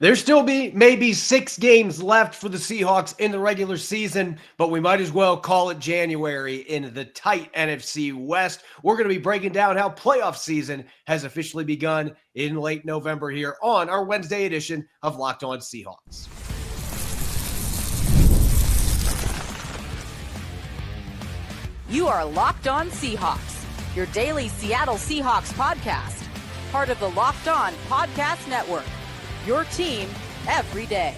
There's still maybe 6 games left for the Seahawks in the regular season, but we might as well call it January in the tight NFC West. We're going to be breaking down how playoff season has officially begun in late November here on our Wednesday edition of Locked On Seahawks. You are Locked On Seahawks, your daily Seattle Seahawks podcast, part of the Locked On Podcast Network. Your team every day.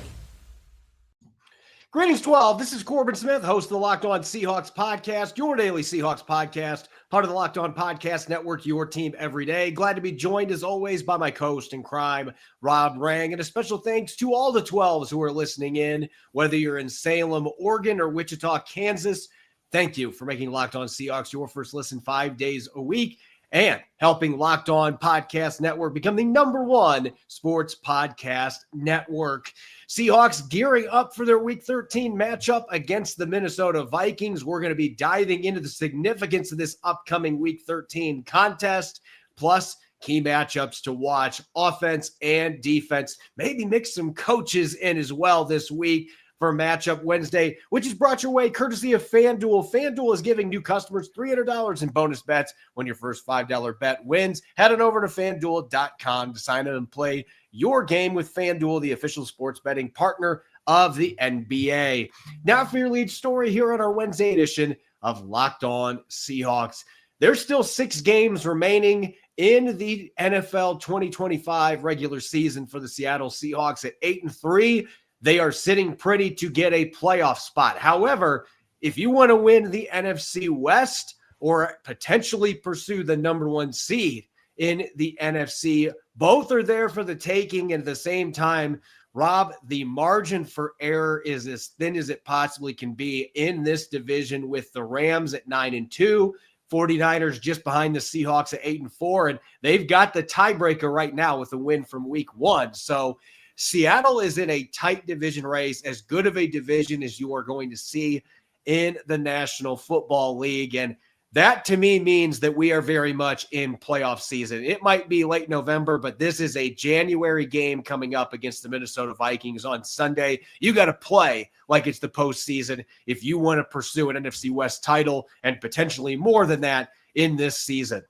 Greetings, 12. This is Corbin Smith, host of the Locked On Seahawks podcast, your daily Seahawks podcast, part of the Locked On Podcast Network, your team every day. Glad to be joined, as always, by my co-host in crime, Rob Rang. And a special thanks to all the 12s who are listening in, whether you're in Salem, Oregon, or Wichita, Kansas. Thank you for making Locked On Seahawks your first listen 5 days a week, and helping Locked On Podcast Network become the #1 sports podcast network. Seahawks gearing up for their Week 13 matchup against the Minnesota Vikings. We're going to be diving into the significance of this upcoming Week 13 contest, plus key matchups to watch, offense and defense. Maybe mix some coaches in as well this week for Matchup Wednesday, which is brought your way courtesy of FanDuel. FanDuel is giving new customers $300 in bonus bets when your first $5 bet wins. Head on over to FanDuel.com to sign up and play your game with FanDuel, the official sports betting partner of the NBA. Now for your lead story here on our Wednesday edition of Locked On Seahawks. There's still 6 games remaining in the NFL 2025 regular season for the Seattle Seahawks at 8-3. They are sitting pretty to get a playoff spot. However, if you want to win the NFC West or potentially pursue the #1 seed in the NFC, both are there for the taking. And at the same time, Rob, the margin for error is as thin as it possibly can be in this division, with the Rams at 9-2, 49ers just behind the Seahawks at 8-4, and they've got the tiebreaker right now with a win from Week 1. So Seattle is in a tight division race, as good of a division as you are going to see in the National Football League. And that, to me, means that we are very much in playoff season. It might be late November, but this is a January game coming up against the Minnesota Vikings on Sunday. You got to play like it's the postseason if you want to pursue an NFC West title and potentially more than that in this season.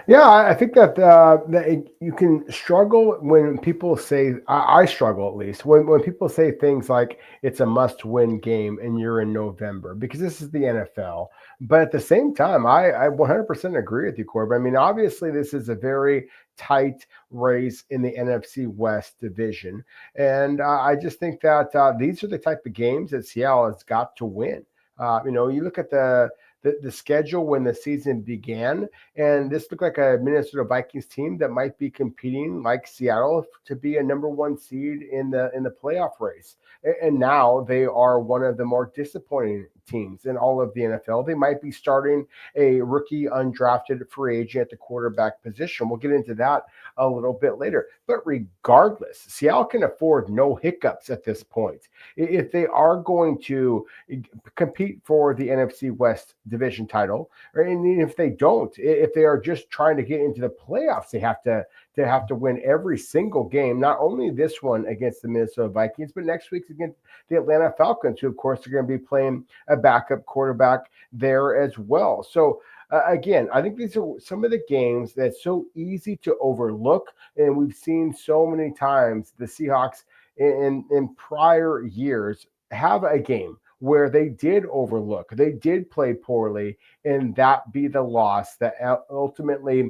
Yeah, I think that you can struggle when people say, I struggle at least, when people say things like it's a must-win game and you're in November, because this is the NFL. But at the same time, I 100% agree with you, Corbin. I mean, obviously, this is a very tight race in the NFC West division. And I just think that these are the type of games that Seattle has got to win. You look at the schedule when the season began, and this looked like a Minnesota Vikings team that might be competing like Seattle to be a #1 seed in the playoff race. And now they are one of the more disappointing teams in all of the NFL. They might be starting a rookie undrafted free agent at the quarterback position. We'll get into that a little bit later. But regardless, Seattle can afford no hiccups at this point. If they are going to compete for the NFC West division title, and if they don't, if they are just trying to get into the playoffs, they have to win every single game, not only this one against the Minnesota Vikings, but next week's against the Atlanta Falcons, who, of course, are going to be playing a backup quarterback there as well. So, again, I think these are some of the games that's so easy to overlook, and we've seen so many times the Seahawks in prior years have a game where they did overlook, they did play poorly, and that be the loss that ultimately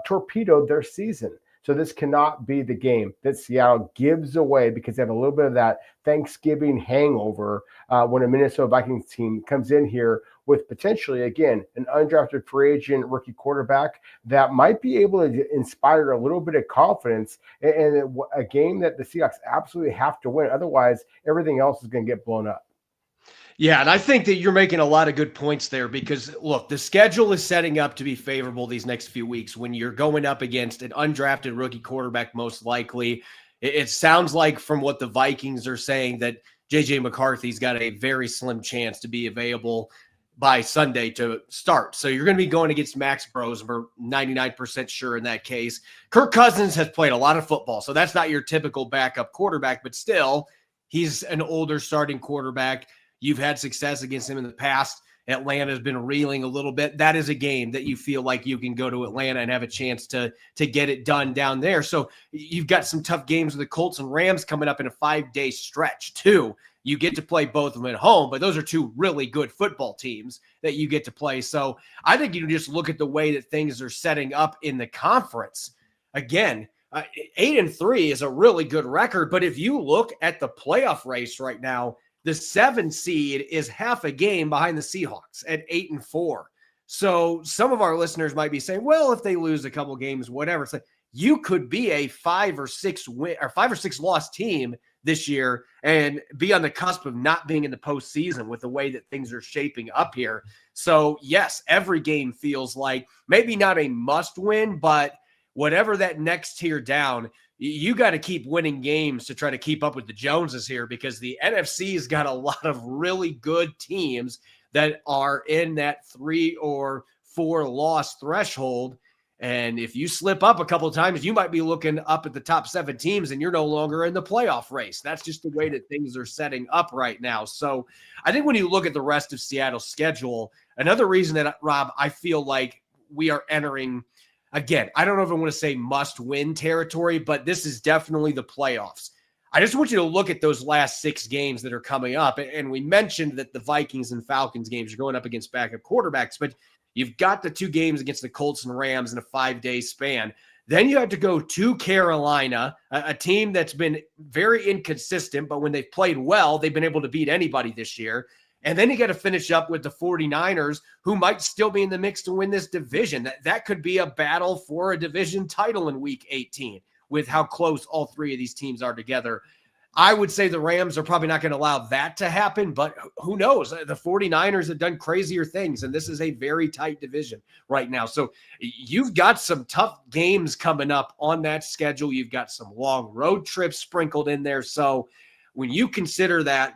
torpedoed their season. So this cannot be the game that Seattle gives away, because they have a little bit of that Thanksgiving hangover when a Minnesota Vikings team comes in here with potentially, again, an undrafted free agent rookie quarterback that might be able to inspire a little bit of confidence in a game that the Seahawks absolutely have to win. Otherwise, everything else is going to get blown up. Yeah, and I think that you're making a lot of good points there, because, look, the schedule is setting up to be favorable these next few weeks when you're going up against an undrafted rookie quarterback, most likely. It sounds like, from what the Vikings are saying, that J.J. McCarthy's got a very slim chance to be available. by Sunday to start. So you're going to be going against Max Brosmer, 99% sure in that case. Kirk Cousins has played a lot of football, so that's not your typical backup quarterback, but still, he's an older starting quarterback. You've had success against him in the past. Atlanta's been reeling a little bit. That is a game that you feel like you can go to Atlanta and have a chance to get it done down there. So you've got some tough games with the Colts and Rams coming up in a 5-day stretch too. You get to play both of them at home, but those are two really good football teams that you get to play. So I think you just look at the way that things are setting up in the conference. Again, 8-3 is a really good record, but if you look at the playoff race right now, the 7 seed is half a game behind the Seahawks at 8-4. So some of our listeners might be saying, well, if they lose a couple games, whatever, it's like you could be a 5 or 6 loss team this year and be on the cusp of not being in the postseason with the way that things are shaping up here. So yes, every game feels like maybe not a must win, but whatever that next tier down, you got to keep winning games to try to keep up with the Joneses here, because the NFC has got a lot of really good teams that are in that 3 or 4 loss threshold. And if you slip up a couple of times, you might be looking up at the top 7 teams and you're no longer in the playoff race. That's just the way that things are setting up right now. So I think when you look at the rest of Seattle's schedule, another reason that, Rob, I feel like we are entering, again, I don't know if I want to say must-win territory, but this is definitely the playoffs. I just want you to look at those last 6 games that are coming up. And we mentioned that the Vikings and Falcons games are going up against backup quarterbacks, but you've got the 2 games against the Colts and Rams in a 5-day span. Then you have to go to Carolina, a team that's been very inconsistent, but when they've played well, they've been able to beat anybody this year. And then you got to finish up with the 49ers, who might still be in the mix to win this division. That could be a battle for a division title in week 18 with how close all 3 of these teams are together. I would say the Rams are probably not going to allow that to happen, but who knows? The 49ers have done crazier things, and this is a very tight division right now. So you've got some tough games coming up on that schedule. You've got some long road trips sprinkled in there. So when you consider that,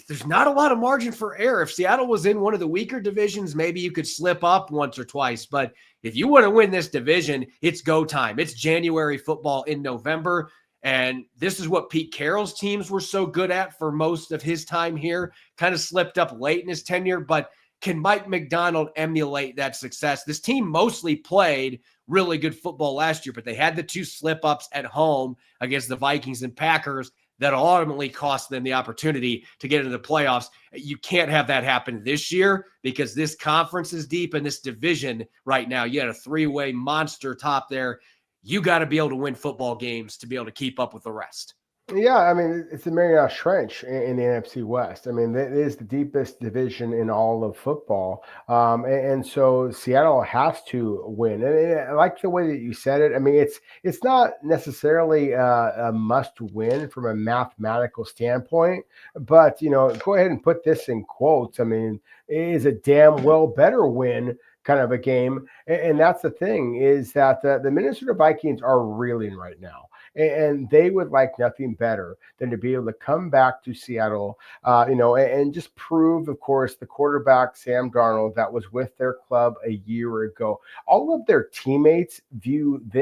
there's not a lot of margin for error. If Seattle was in one of the weaker divisions, maybe you could slip up once or twice. But if you want to win this division, it's go time. It's January football in November. And this is what Pete Carroll's teams were so good at for most of his time here. Kind of slipped up late in his tenure, but can Mike McDonald emulate that success? This team mostly played really good football last year, but they had the 2 slip-ups at home against the Vikings and Packers that ultimately cost them the opportunity to get into the playoffs. You can't have that happen this year because this conference is deep and this division right now, you had a 3-way monster top there. You got to be able to win football games to be able to keep up with the rest. Yeah, I mean, it's the Mariana Trench in the NFC West. I mean, it is the deepest division in all of football. And so Seattle has to win. And I like the way that you said it. I mean, it's not necessarily a must win from a mathematical standpoint, but, go ahead and put this in quotes. I mean, it is a damn well better win kind of a game. And that's the thing, is that the Minnesota Vikings are reeling right now. And they would like nothing better than to be able to come back to Seattle, and just prove, of course, the quarterback, Sam Darnold, that was with their club a year ago. All of their teammates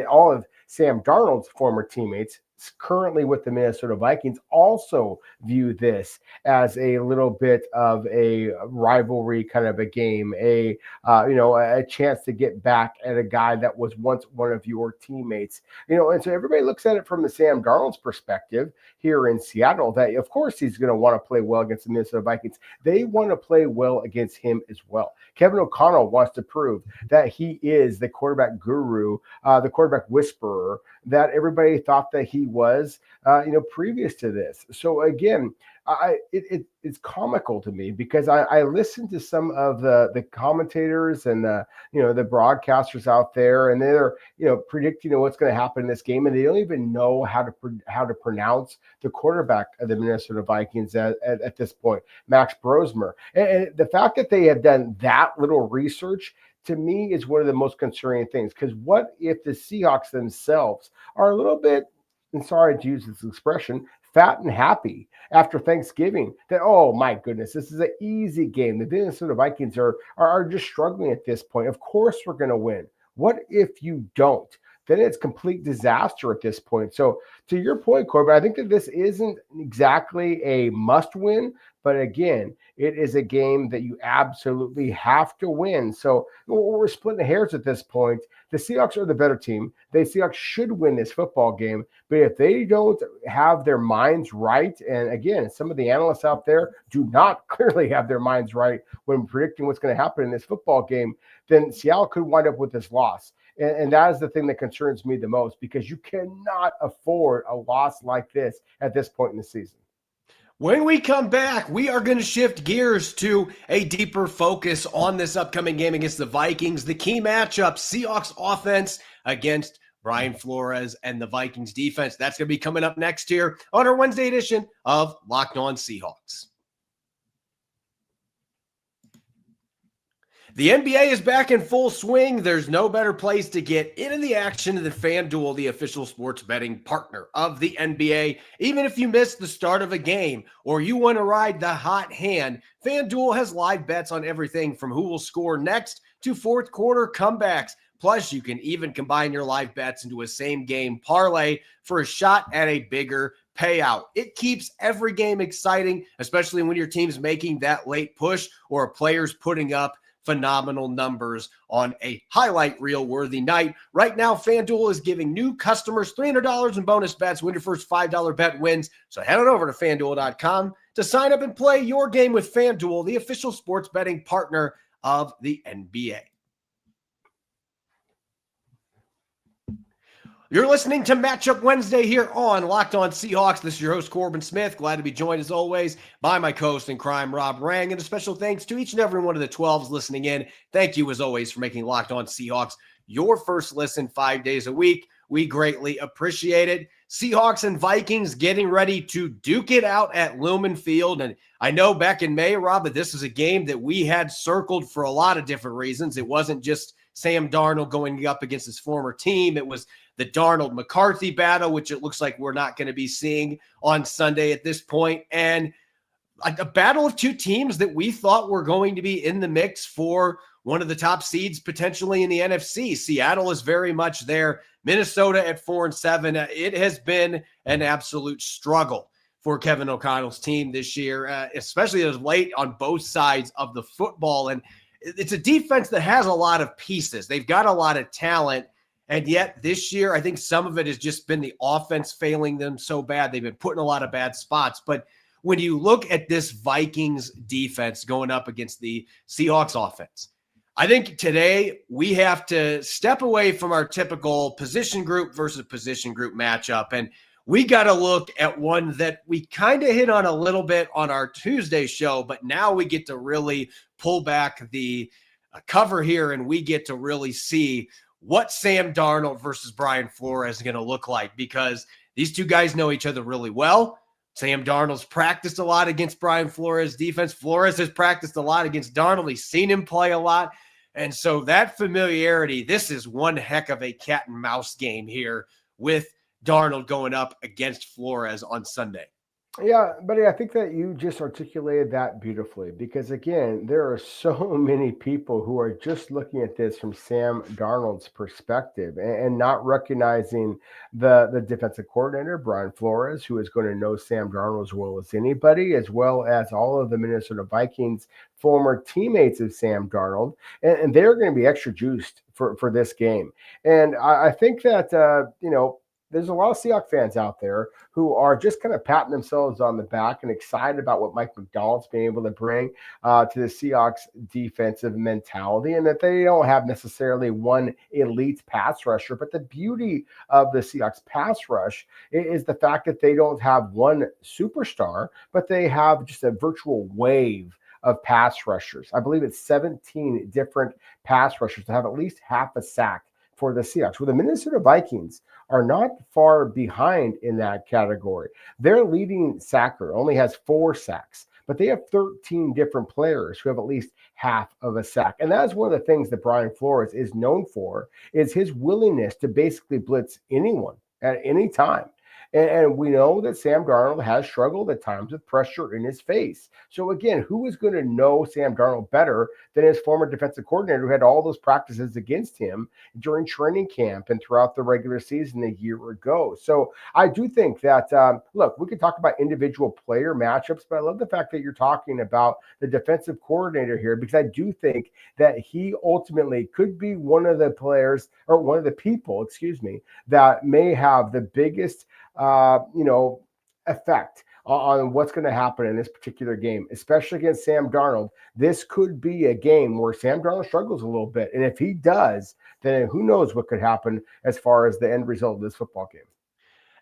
all of Sam Darnold's former teammates currently with the Minnesota Vikings also view this as a little bit of a rivalry kind of a game, a chance to get back at a guy that was once one of your teammates, and so everybody looks at it from the Sam Darnold's perspective here in Seattle, that of course he's going to want to play well against the Minnesota Vikings. They want to play well against him as well. Kevin O'Connell wants to prove that he is the quarterback guru, the quarterback whisperer that everybody thought that he was, previous to this. So again, it's comical to me because I listened to some of the commentators and the broadcasters out there, and they're predicting what's going to happen in this game, and they don't even know how to pronounce the quarterback of the Minnesota Vikings at this point, Max Brosmer. And the fact that they have done that little research, to me, is one of the most concerning things. Because what if the Seahawks themselves are a little bit, and sorry to use this expression, fat and happy after Thanksgiving that, oh my goodness, this is an easy game. The Minnesota Vikings are just struggling at this point. Of course we're going to win. What if you don't? Then it's complete disaster at this point. So to your point, Corbin, I think that this isn't exactly a must win, but again, it is a game that you absolutely have to win. So we're splitting hairs at this point. The Seahawks are the better team. The Seahawks should win this football game. But if they don't have their minds right, and again, some of the analysts out there do not clearly have their minds right when predicting what's going to happen in this football game, then Seattle could wind up with this loss. And that is the thing that concerns me the most, because you cannot afford a loss like this at this point in the season. When we come back, we are going to shift gears to a deeper focus on this upcoming game against the Vikings. The key matchup, Seahawks offense against Brian Flores and the Vikings defense. That's going to be coming up next here on our Wednesday edition of Locked On Seahawks. The NBA is back in full swing. There's no better place to get into the action than FanDuel, the official sports betting partner of the NBA. Even if you missed the start of a game or you want to ride the hot hand, FanDuel has live bets on everything from who will score next to fourth quarter comebacks. Plus, you can even combine your live bets into a same-game parlay for a shot at a bigger payout. It keeps every game exciting, especially when your team's making that late push or a player's putting up phenomenal numbers on a highlight reel worthy night. Right now, FanDuel is giving new customers $300 in bonus bets when your first $5 bet wins. So head on over to FanDuel.com to sign up and play your game with FanDuel, the official sports betting partner of the NBA. You're listening to Matchup Wednesday here on Locked On Seahawks. This is your host, Corbin Smith. Glad to be joined, as always, by my co-host in crime, Rob Rang. And a special thanks to each and every one of the 12s listening in. Thank you, as always, for making Locked On Seahawks your first listen 5 days a week. We greatly appreciate it. Seahawks and Vikings getting ready to duke it out at Lumen Field. And I know back in May, Rob, that this is a game that we had circled for a lot of different reasons. It wasn't just Sam Darnold going up against his former team. It was the Darnold-McCarthy battle, which it looks like we're not going to be seeing on Sunday at this point, and a battle of two teams that we thought were going to be in the mix for one of the top seeds potentially in the NFC. Seattle is very much there. Minnesota at 4-7. It has been an absolute struggle for Kevin O'Connell's team this year, especially as late on both sides of the football. And it's a defense that has a lot of pieces. They've got a lot of talent. And yet this year, I think some of it has just been the offense failing them so bad. They've been put in a lot of bad spots. But when you look at this Vikings defense going up against the Seahawks offense, I think today we have to step away from our typical position group versus position group matchup. And we got to look at one that we kind of hit on a little bit on our Tuesday show, but now we get to really pull back the cover here and we get to really see what Sam Darnold versus Brian Flores is going to look like, because these two guys know each other really well. Sam Darnold's practiced a lot against Brian Flores' defense. Flores has practiced a lot against Darnold. He's seen him play a lot. And so that familiarity, this is one heck of a cat and mouse game here with Darnold going up against Flores on Sunday. Yeah, buddy, I think that you just articulated that beautifully, because again, there are so many people who are just looking at this from Sam Darnold's perspective and not recognizing the defensive coordinator, Brian Flores, who is going to know Sam Darnold as well as anybody, as well as all of the Minnesota Vikings former teammates of Sam Darnold, and they're going to be extra juiced for this game. And I think that, there's a lot of Seahawks fans out there who are just kind of patting themselves on the back and excited about what Mike McDonald's been able to bring to the Seahawks defensive mentality, and that they don't have necessarily one elite pass rusher. But the beauty of the Seahawks pass rush is the fact that they don't have one superstar, but they have just a virtual wave of pass rushers. I believe it's 17 different pass rushers to have at least half a sack for the Seahawks, where the Minnesota Vikings are not far behind in that category. Their leading sacker only has 4 sacks, but they have 13 different players who have at least half of a sack. And that is one of the things that Brian Flores is known for, is his willingness to basically blitz anyone at any time. And we know that Sam Darnold has struggled at times with pressure in his face. So again, who is going to know Sam Darnold better than his former defensive coordinator who had all those practices against him during training camp and throughout the regular season a year ago? So I do think that, look, we could talk about individual player matchups, but I love the fact that you're talking about the defensive coordinator here, because I do think that he ultimately could be one of the players, or one of the people, that may have the biggest effect on what's going to happen in this particular game, especially against Sam Darnold. This could be a game where Sam Darnold struggles a little bit. And if he does, then who knows what could happen as far as the end result of this football game.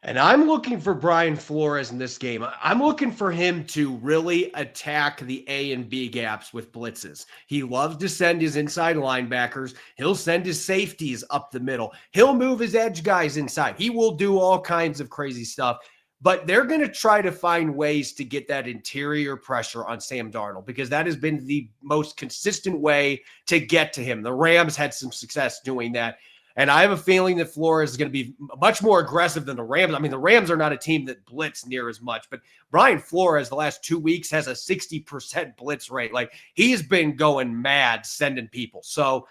And I'm looking for Brian Flores in this game. I'm looking for him to really attack the A and B gaps with blitzes. He loves to send his inside linebackers. He'll send his safeties up the middle. He'll move his edge guys inside. He will do all kinds of crazy stuff. But they're going to try to find ways to get that interior pressure on Sam Darnold, because that has been the most consistent way to get to him. The Rams had some success doing that. And I have a feeling that Flores is going to be much more aggressive than the Rams. I mean, the Rams are not a team that blitz near as much, but Brian Flores the last 2 weeks has a 60% blitz rate. Like, he's been going mad sending people. So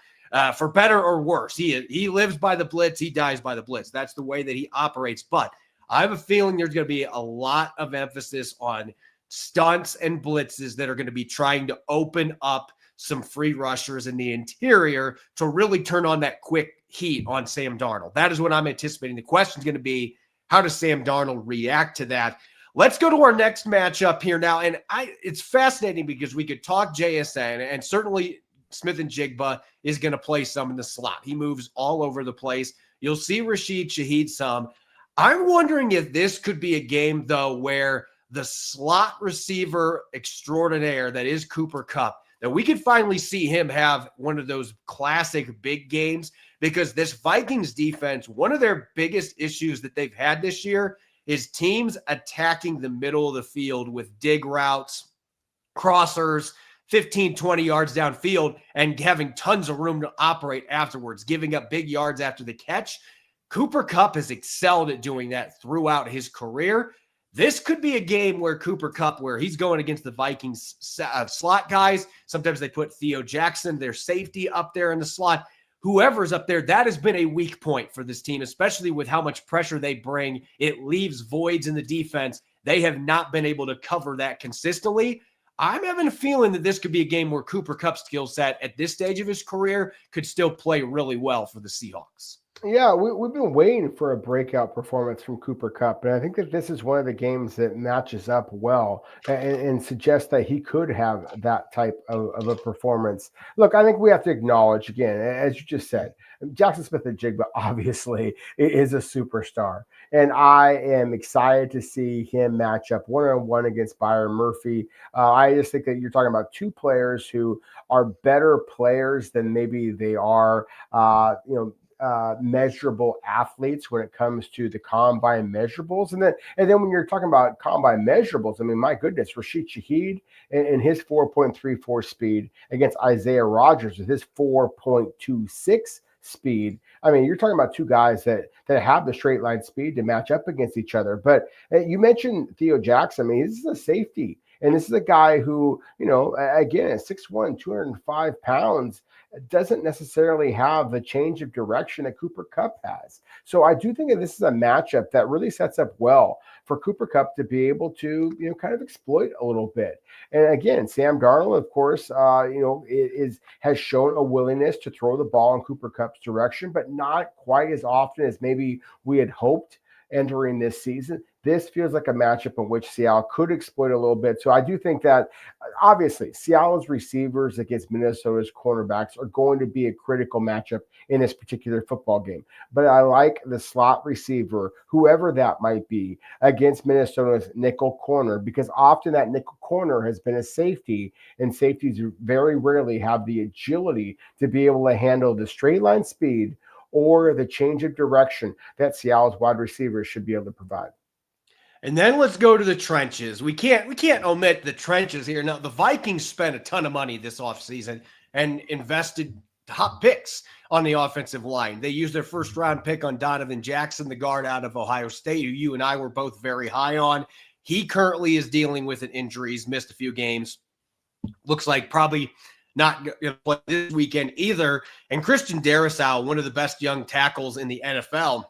for better or worse, he lives by the blitz. He dies by the blitz. That's the way that he operates. But I have a feeling there's going to be a lot of emphasis on stunts and blitzes that are going to be trying to open up some free rushers in the interior to really turn on that quick heat on Sam Darnold. That is what I'm anticipating. The question is going to be, how does Sam Darnold react to that? Let's go to our next matchup here now. And it's fascinating because we could talk JSN, and certainly Smith and Jigba is going to play some in the slot. He moves all over the place. You'll see Rashid Shaheed some. I'm wondering if this could be a game, though, where the slot receiver extraordinaire that is Cooper Kupp, that we could finally see him have one of those classic big games, because this Vikings defense, one of their biggest issues that they've had this year is teams attacking the middle of the field with dig routes, crossers, 15, 20 yards downfield, and having tons of room to operate afterwards, giving up big yards after the catch. Cooper Kupp has excelled at doing that throughout his career. This could be a game where Cooper Kupp, where he's going against the Vikings slot guys. Sometimes they put Theo Jackson, their safety, up there in the slot. Whoever's up there, that has been a weak point for this team, especially with how much pressure they bring. It leaves voids in the defense. They have not been able to cover that consistently. I'm having a feeling that this could be a game where Cooper Kupp's skill set at this stage of his career could still play really well for the Seahawks. Yeah, we've been waiting for a breakout performance from Cooper Kupp, and I think that this is one of the games that matches up well and suggests that he could have that type of a performance. Look, I think we have to acknowledge, again, as you just said, Jackson Smith-Njigba obviously is a superstar, and I am excited to see him match up one-on-one against Byron Murphy. I just think that you're talking about two players who are better players than maybe they are, measurable athletes when it comes to the combine measurables. And then when you're talking about combine measurables, I mean, my goodness, Rashid Shaheed and his 4.34 speed against Isaiah Rodgers with his 4.26 speed. I mean, you're talking about two guys that have the straight line speed to match up against each other. But you mentioned Theo Jackson. I mean, this is a safety. And this is a guy who, again, at 6'1", 205 pounds, doesn't necessarily have the change of direction that Cooper Kupp has. So I do think that this is a matchup that really sets up well for Cooper Kupp to be able to, kind of exploit a little bit. And again, Sam Darnold, of course, has shown a willingness to throw the ball in Cooper Kupp's direction, but not quite as often as maybe we had hoped entering this season. This feels like a matchup in which Seattle could exploit a little bit. So I do think that, obviously, Seattle's receivers against Minnesota's cornerbacks are going to be a critical matchup in this particular football game. But I like the slot receiver, whoever that might be, against Minnesota's nickel corner, because often that nickel corner has been a safety, and safeties very rarely have the agility to be able to handle the straight line speed or the change of direction that Seattle's wide receivers should be able to provide. And then let's go to the trenches. We can't omit the trenches here. Now, the Vikings spent a ton of money this offseason and invested top picks on the offensive line. They used their first round pick on Donovan Jackson, the guard out of Ohio State, who you and I were both very high on. He currently is dealing with an injury. He's missed a few games. Looks like probably not going to play this weekend either. And Christian Darrisaw, one of the best young tackles in the NFL,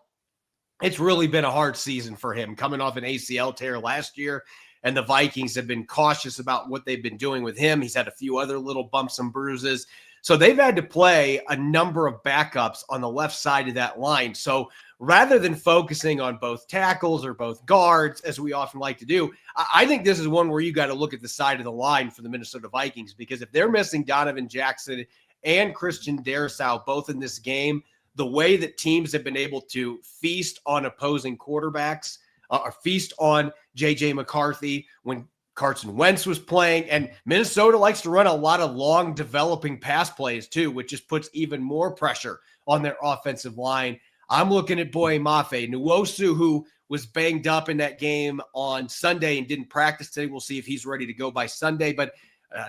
it's really been a hard season for him, coming off an ACL tear last year. And the Vikings have been cautious about what they've been doing with him. He's had a few other little bumps and bruises. So they've had to play a number of backups on the left side of that line. So rather than focusing on both tackles or both guards, as we often like to do, I think this is one where you got to look at the side of the line for the Minnesota Vikings, because if they're missing Donovan Jackson and Christian Darrisaw both in this game, the way that teams have been able to feast on opposing quarterbacks, or feast on J.J. McCarthy when Carson Wentz was playing. And Minnesota likes to run a lot of long developing pass plays too, which just puts even more pressure on their offensive line. I'm looking at Boye Mafe. Nwosu, who was banged up in that game on Sunday and didn't practice today. We'll see if he's ready to go by Sunday. But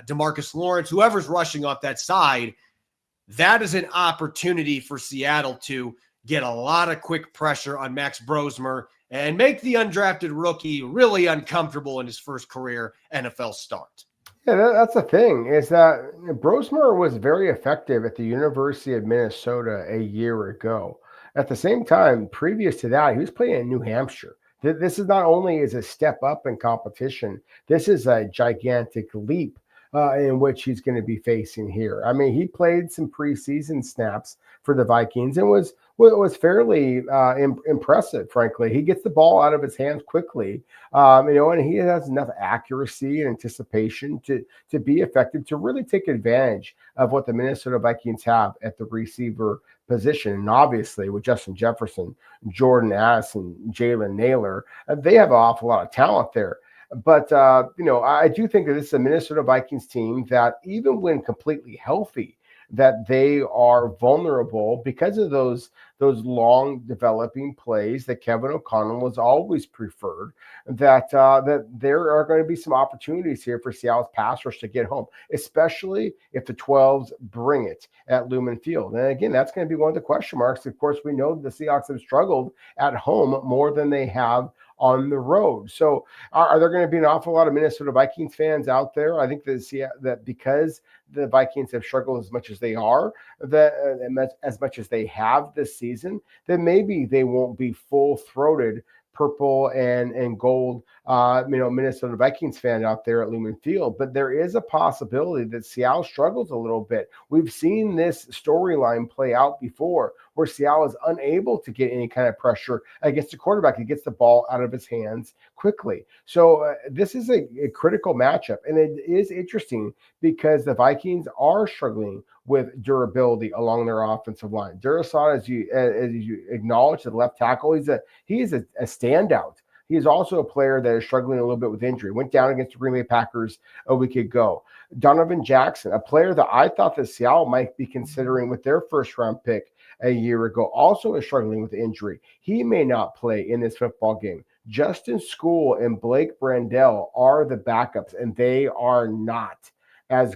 DeMarcus Lawrence, whoever's rushing off that side, that is an opportunity for Seattle to get a lot of quick pressure on Max Brosmer and make the undrafted rookie really uncomfortable in his first career NFL start. Yeah, that's the thing, is that Brosmer was very effective at the University of Minnesota a year ago. At the same time, previous to that, he was playing in New Hampshire. This is not only is a step up in competition, this is a gigantic leap in which he's going to be facing here. I mean, he played some preseason snaps for the Vikings and was fairly impressive, frankly. He gets the ball out of his hands quickly, and he has enough accuracy and anticipation to be effective, to really take advantage of what the Minnesota Vikings have at the receiver position. And obviously with Justin Jefferson, Jordan Addison, Jalen Naylor, they have an awful lot of talent there. But, I do think that this is a Minnesota Vikings team that even when completely healthy, that they are vulnerable because of those long developing plays that Kevin O'Connell has always preferred, that there are going to be some opportunities here for Seattle's pass rush to get home, especially if the 12s bring it at Lumen Field. And again, that's going to be one of the question marks. Of course, we know the Seahawks have struggled at home more than they have on the road. So are there going to be an awful lot of Minnesota Vikings fans out there? I think that because the Vikings have struggled as much as they are, as much as they have this season, then maybe they won't be full-throated purple and gold, Minnesota Vikings fan out there at Lumen Field. But there is a possibility that Seattle struggles a little bit. We've seen this storyline play out before, where Seattle is unable to get any kind of pressure against the quarterback. He gets the ball out of his hands quickly. So this is a critical matchup. And it is interesting because the Vikings are struggling with durability along their offensive line. Darrisaw, as you acknowledge, the left tackle, he is a standout. He is also a player that is struggling a little bit with injury. Went down against the Green Bay Packers a week ago. Donovan Jackson, a player that I thought that Seattle might be considering with their first-round pick a year ago, also is struggling with injury. He may not play in this football game. Justin School and Blake Brandel are the backups, and they are not as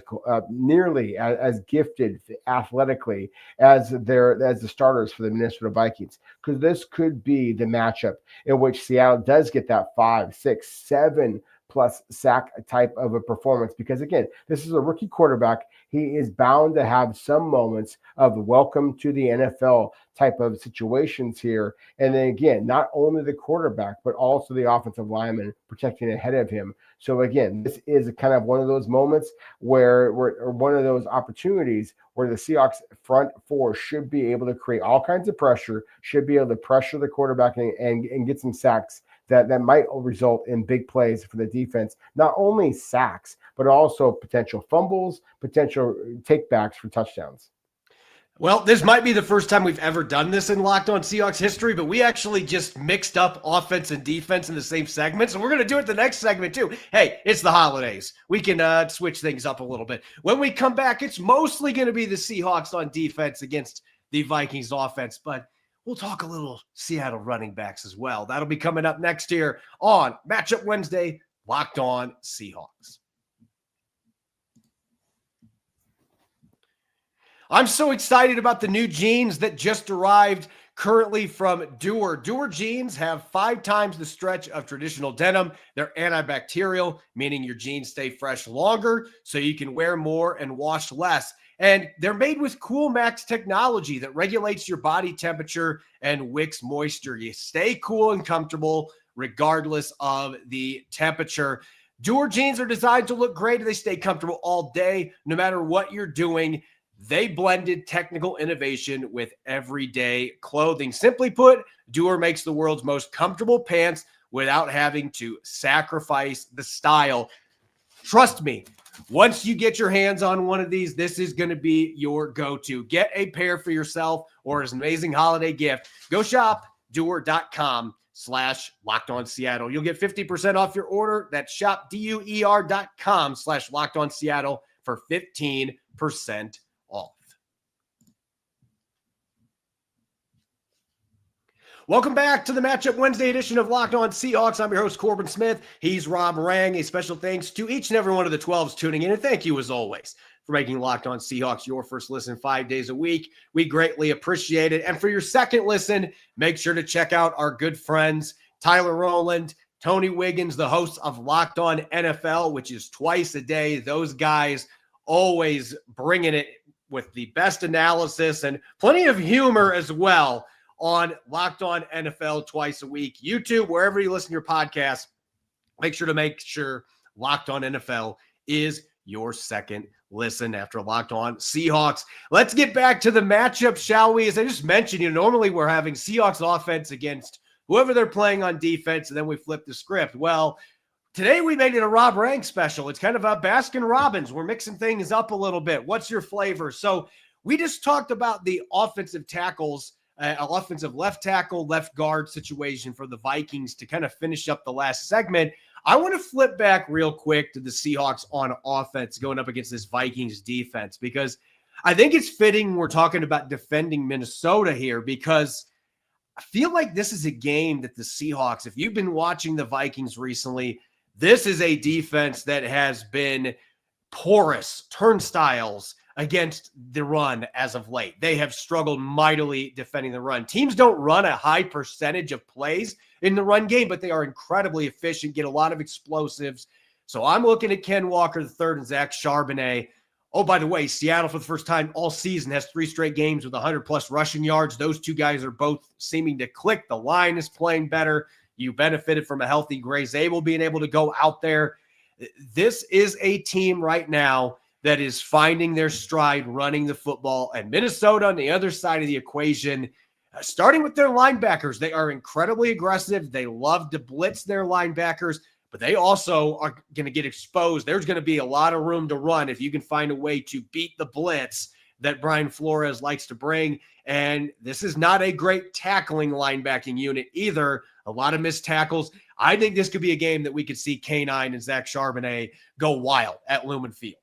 nearly as gifted athletically as the starters for the Minnesota Vikings, because this could be the matchup in which Seattle does get that 5, 6, 7 plus sack type of a performance. Because again, this is a rookie quarterback. He is bound to have some moments of welcome to the NFL type of situations here. And then again, not only the quarterback, but also the offensive lineman protecting ahead of him. So again, this is kind of one of those moments or one of those opportunities where the Seahawks front four should be able to create all kinds of pressure, should be able to pressure the quarterback and get some sacks that might result in big plays for the defense. Not only sacks, but also potential fumbles, potential takebacks for touchdowns. Well, this might be the first time we've ever done this in Locked On Seahawks history, but we actually just mixed up offense and defense in the same segment, so we're going to do it the next segment too. Hey, it's the holidays. We can switch things up a little bit. When we come back, it's mostly going to be the Seahawks on defense against the Vikings offense, but we'll talk a little Seattle running backs as well. That'll be coming up next year on Matchup Wednesday, Locked On Seahawks. I'm so excited about the new jeans that just arrived currently from Duer. Duer jeans have 5 times the stretch of traditional denim. They're antibacterial, meaning your jeans stay fresh longer so you can wear more and wash less. And they're made with Cool Max technology that regulates your body temperature and wicks moisture. You stay cool and comfortable regardless of the temperature. Duer jeans are designed to look great and they stay comfortable all day, no matter what you're doing. They blended technical innovation with everyday clothing. Simply put, Duer makes the world's most comfortable pants without having to sacrifice the style. Trust me, once you get your hands on one of these, this is going to be your go-to. Get a pair for yourself or as an amazing holiday gift. Go shop Duer.com/LockedOnSeattle. You'll get 50% off your order. That's shop Duer.com/LockedOnSeattle for 15% off. Welcome back to the Matchup Wednesday edition of Locked On Seahawks. I'm your host, Corbin Smith. He's Rob Rang. A special thanks to each and every one of the 12s tuning in. And thank you, as always, for making Locked On Seahawks your first listen 5 days a week. We greatly appreciate it. And for your second listen, make sure to check out our good friends, Tyler Rowland, Tony Wiggins, the hosts of Locked On NFL, which is twice a day. Those guys always bringing it with the best analysis and plenty of humor as well on Locked On NFL twice a week. YouTube, wherever you listen to your podcast, make sure Locked On NFL is your second listen after Locked On Seahawks. Let's get back to the matchup, shall we? As I just mentioned, normally we're having Seahawks offense against whoever they're playing on defense, and then we flip the script. Well, today we made it a Rob Rang special. It's kind of a Baskin Robbins. We're mixing things up a little bit. What's your flavor? So we just talked about the offensive tackles, offensive left tackle, left guard situation for the Vikings to kind of finish up the last segment. I want to flip back real quick to the Seahawks on offense going up against this Vikings defense, because I think it's fitting we're talking about defending Minnesota here, because I feel like this is a game that the Seahawks, if you've been watching the Vikings recently, this is a defense that has been porous, turnstiles against the run as of late. They have struggled mightily defending the run. Teams don't run a high percentage of plays in the run game, but they are incredibly efficient, get a lot of explosives. So I'm looking at Ken Walker III and Zach Charbonnet. Oh, by the way, Seattle for the first time all season has 3 straight games with 100-plus rushing yards. Those two guys are both seeming to click. The line is playing better. You benefited from a healthy Gray Zabel being able to go out there. This is a team right now that is finding their stride running the football. And Minnesota on the other side of the equation, starting with their linebackers, they are incredibly aggressive. They love to blitz their linebackers, but they also are going to get exposed. There's going to be a lot of room to run if you can find a way to beat the blitz that Brian Flores likes to bring. And this is not a great tackling linebacking unit either. A lot of missed tackles. I think this could be a game that we could see K9 and Zach Charbonnet go wild at Lumen Field.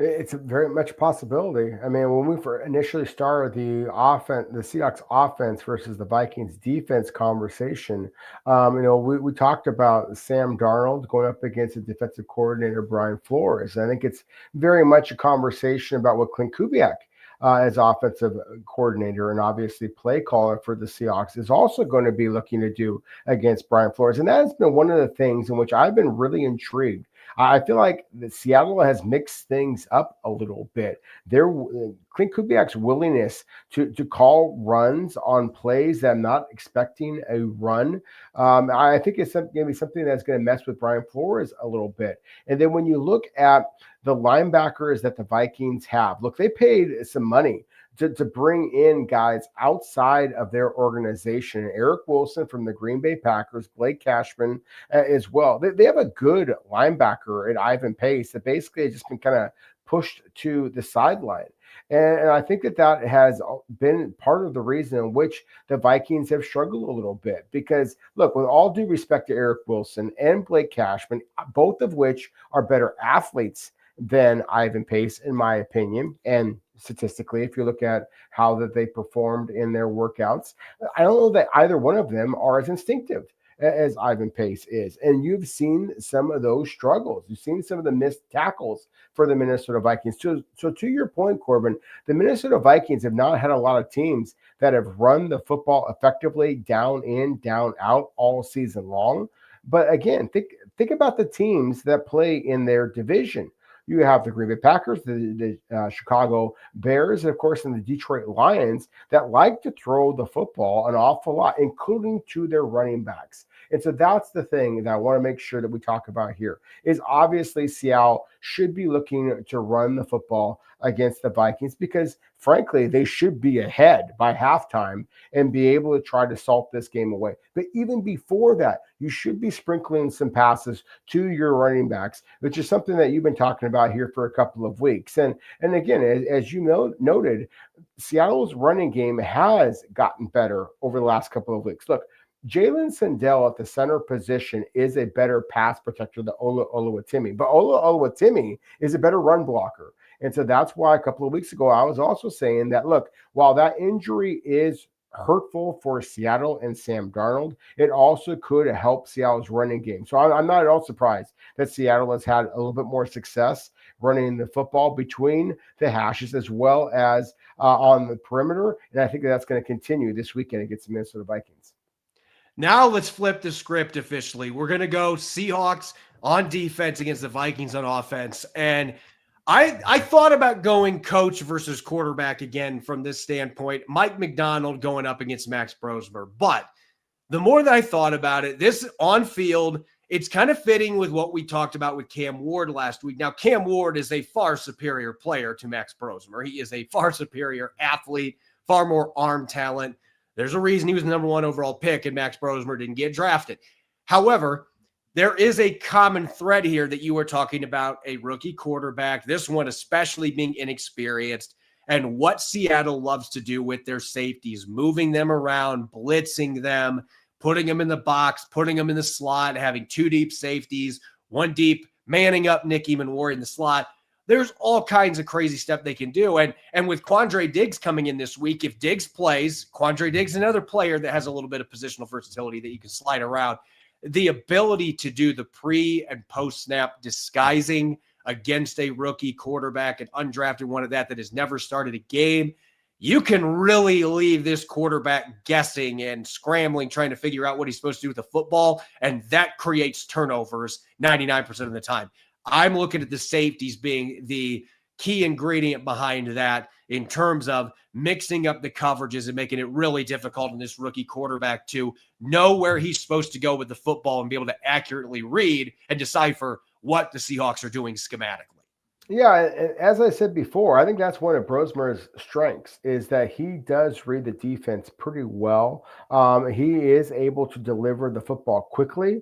It's very much a possibility. I mean, when we initially started the Seahawks offense versus the Vikings defense conversation, we talked about Sam Darnold going up against the defensive coordinator, Brian Flores. I think it's very much a conversation about what Clint Kubiak, as offensive coordinator and obviously play caller for the Seahawks, is also going to be looking to do against Brian Flores. And that has been one of the things in which I've been really intrigued. I feel like Seattle has mixed things up a little bit. Clint Kubiak's willingness to call runs on plays that I'm not expecting a run, I think it's going to be something that's going to mess with Brian Flores a little bit. And then when you look at the linebackers that the Vikings have, look, they paid some money to bring in guys outside of their organization. Eric Wilson from the Green Bay Packers, Blake Cashman as well. They have a good linebacker at Ivan Pace that basically has just been kind of pushed to the sideline. And I think that has been part of the reason in which the Vikings have struggled a little bit. Because, look, with all due respect to Eric Wilson and Blake Cashman, both of which are better athletes than Ivan Pace, in my opinion, and statistically, if you look at how that they performed in their workouts, I don't know that either one of them are as instinctive as Ivan Pace is. And you've seen some of those struggles. You've seen some of the missed tackles for the Minnesota Vikings. So to your point, Corbin, the Minnesota Vikings have not had a lot of teams that have run the football effectively down in, down out all season long. But again, think about the teams that play in their division. You have the Green Bay Packers, the Chicago Bears, and of course, in the Detroit Lions that like to throw the football an awful lot, including to their running backs. And so that's the thing that I want to make sure that we talk about here is obviously Seattle should be looking to run the football against the Vikings because, frankly, they should be ahead by halftime and be able to try to salt this game away. But even before that, you should be sprinkling some passes to your running backs, which is something that you've been talking about here for a couple of weeks. And again, as you noted, Seattle's running game has gotten better over the last couple of weeks. Look, Jalen Sandell at the center position is a better pass protector than Ola Oluwatimi, but Ola Oluwatimi is a better run blocker. And so that's why a couple of weeks ago, I was also saying that, look, while that injury is hurtful for Seattle and Sam Darnold, it also could help Seattle's running game. So I'm not at all surprised that Seattle has had a little bit more success running the football between the hashes as well as on the perimeter. And I think that's going to continue this weekend against the Minnesota Vikings. Now let's flip the script officially. We're going to go Seahawks on defense against the Vikings on offense. And I thought about going coach versus quarterback again from this standpoint. Mike Macdonald going up against Max Brosmer. But the more that I thought about it, this on field, it's kind of fitting with what we talked about with Cam Ward last week. Now, Cam Ward is a far superior player to Max Brosmer. He is a far superior athlete, far more arm talent. There's a reason he was the number 1 overall pick and Max Brosmer didn't get drafted. However, there is a common thread here that you were talking about, a rookie quarterback, this one especially being inexperienced, and what Seattle loves to do with their safeties, moving them around, blitzing them, putting them in the box, putting them in the slot, having 2 deep safeties, 1 deep, manning up Nick Eamon in the slot. There's all kinds of crazy stuff they can do. And with Quandre Diggs coming in this week, if Diggs plays, Quandre Diggs is another player that has a little bit of positional versatility that you can slide around. The ability to do the pre and post snap disguising against a rookie quarterback, an undrafted one of that has never started a game, you can really leave this quarterback guessing and scrambling, trying to figure out what he's supposed to do with the football. And that creates turnovers 99% of the time. I'm looking at the safeties being the key ingredient behind that in terms of mixing up the coverages and making it really difficult on this rookie quarterback to know where he's supposed to go with the football and be able to accurately read and decipher what the Seahawks are doing schematically. Yeah, as I said before, I think that's one of Brosmer's strengths is that he does read the defense pretty well. He is able to deliver the football quickly.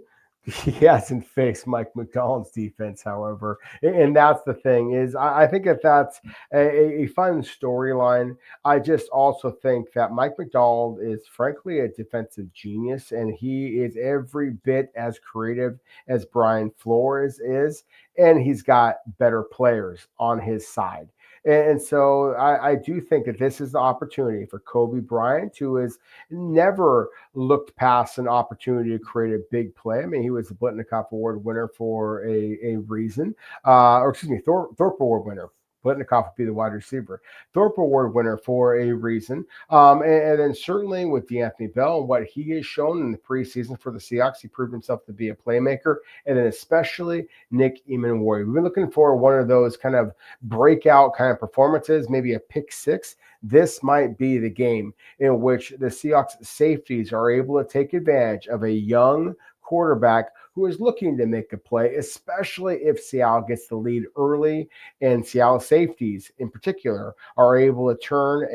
He hasn't faced Mike Macdonald's defense, however, and that's the thing is I think that's a fun storyline. I just also think that Mike Macdonald is frankly a defensive genius, and he is every bit as creative as Brian Flores is, and he's got better players on his side. And so I do think that this is the opportunity for Kobe Bryant, who has never looked past an opportunity to create a big play. I mean, he was the Blitnikoff Award winner for a reason, Thorpe Award winner. Blitnikoff would be the wide receiver. Thorpe Award winner for a reason. And then certainly with D'Anthony Bell and what he has shown in the preseason for the Seahawks, he proved himself to be a playmaker. And then especially Nick Eamon. We've been looking for one of those kind of breakout kind of performances, maybe a pick 6. This might be the game in which the Seahawks safeties are able to take advantage of a young quarterback who is looking to make a play, especially if Seattle gets the lead early and Seattle safeties in particular are able to turn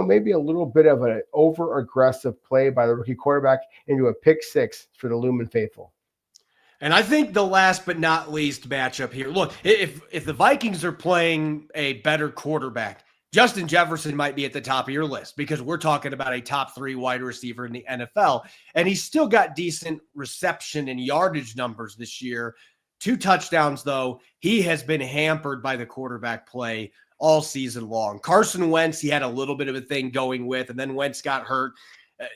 maybe a little bit of an over-aggressive play by the rookie quarterback into a pick 6 for the Lumen faithful. And I think the last but not least matchup here, look, if the Vikings are playing a better quarterback, Justin Jefferson might be at the top of your list because we're talking about a top 3 wide receiver in the NFL. And he's still got decent reception and yardage numbers this year. 2 touchdowns, though. He has been hampered by the quarterback play all season long. Carson Wentz, he had a little bit of a thing going with, and then Wentz got hurt.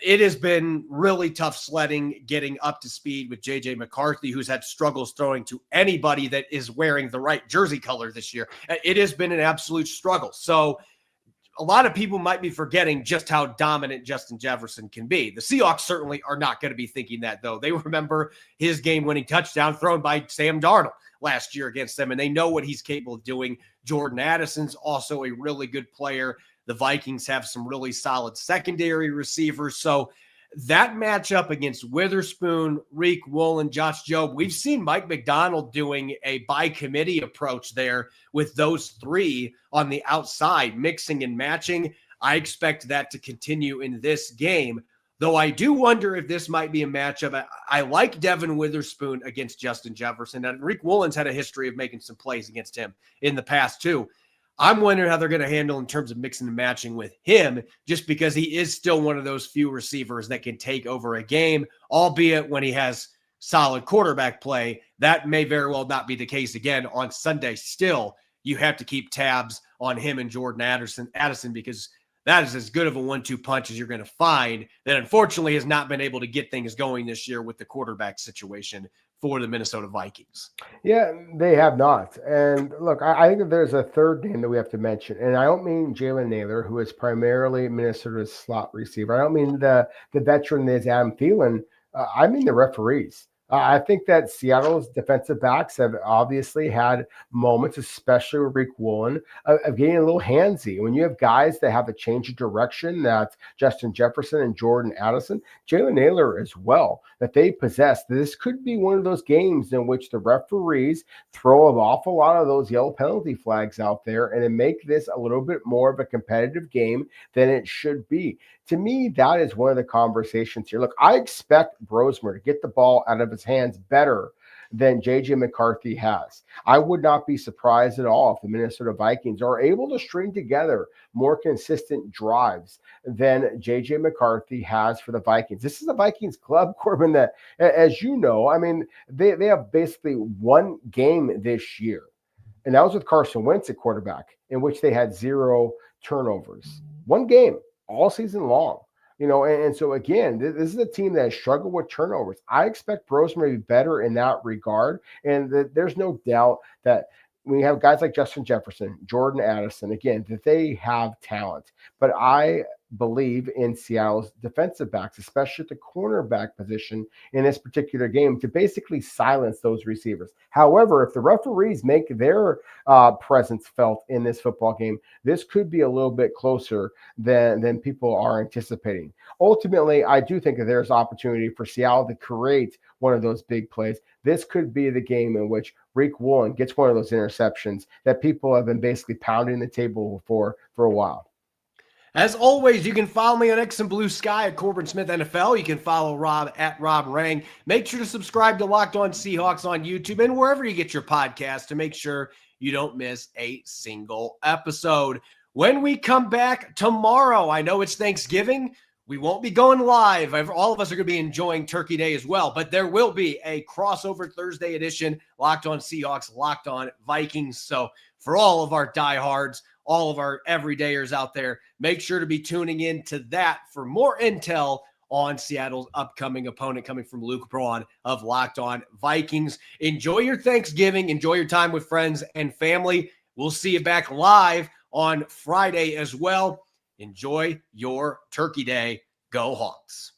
it has been really tough sledding, getting up to speed with J.J. McCarthy, who's had struggles throwing to anybody that is wearing the right jersey color this year. It has been an absolute struggle. So a lot of people might be forgetting just how dominant Justin Jefferson can be. The Seahawks certainly are not going to be thinking that, though. They remember his game-winning touchdown thrown by Sam Darnold last year against them, and they know what he's capable of doing. Jordan Addison's also a really good player. The Vikings have some really solid secondary receivers. So that matchup against Witherspoon, Reek Woolen, Josh Jobe, we've seen Mike McDonald doing a by committee approach there with those three on the outside, mixing and matching. I expect that to continue in this game, though I do wonder if this might be a matchup. I like Devin Witherspoon against Justin Jefferson, and Reek Woolen's had a history of making some plays against him in the past too. I'm wondering how they're going to handle in terms of mixing and matching with him, just because he is still one of those few receivers that can take over a game, albeit when he has solid quarterback play. That may very well not be the case again on Sunday. Still, you have to keep tabs on him and Jordan Addison, because that is as good of a 1-2 punch as you're going to find, that unfortunately has not been able to get things going this year with the quarterback situation for the Minnesota Vikings. Yeah, they have not. And look, I think that there's a third name that we have to mention. And I don't mean Jalen Naylor, who is primarily Minnesota's slot receiver. I don't mean the veteran that is Adam Thielen. I mean the referees. I think that Seattle's defensive backs have obviously had moments, especially with Reek Woolen, of getting a little handsy. When you have guys that have a change of direction, that's Justin Jefferson and Jordan Addison, Jalen Naylor as well, that they possess. This could be one of those games in which the referees throw an awful lot of those yellow penalty flags out there and then make this a little bit more of a competitive game than it should be. To me, that is one of the conversations here. Look, I expect Brosmer to get the ball out of his hands better than J.J. McCarthy has. I would not be surprised at all if the Minnesota Vikings are able to string together more consistent drives than J.J. McCarthy has for the Vikings. This is the Vikings club, Corbin, that, as you know, I mean, they have basically one game this year, and that was with Carson Wentz at quarterback, in which they had 0 turnovers. One game all season long. And so again, this is a team that has struggled with turnovers. I expect Brosmer to be better in that regard. And there's no doubt that when you have guys like Justin Jefferson, Jordan Addison, again, that they have talent. But I believe in Seattle's defensive backs, especially at the cornerback position in this particular game, to basically silence those receivers. However, if the referees make their presence felt in this football game, this could be a little bit closer than people are anticipating. Ultimately, I do think that there's opportunity for Seattle to create one of those big plays. This could be the game in which Reek Woolen gets one of those interceptions that people have been basically pounding the table for a while. As always, you can follow me on X and Blue Sky at Corbin Smith NFL. You can follow Rob at Rob Rang. Make sure to subscribe to Locked On Seahawks on YouTube and wherever you get your podcast to make sure you don't miss a single episode. When we come back tomorrow, I know it's Thanksgiving. We won't be going live. All of us are going to be enjoying Turkey Day as well, but there will be a crossover Thursday edition, Locked On Seahawks, Locked On Vikings. So for all of our diehards, all of our everydayers out there, make sure to be tuning in to that for more intel on Seattle's upcoming opponent, coming from Luke Braun of Locked On Vikings. Enjoy your Thanksgiving. Enjoy your time with friends and family. We'll see you back live on Friday as well. Enjoy your Turkey Day. Go Hawks.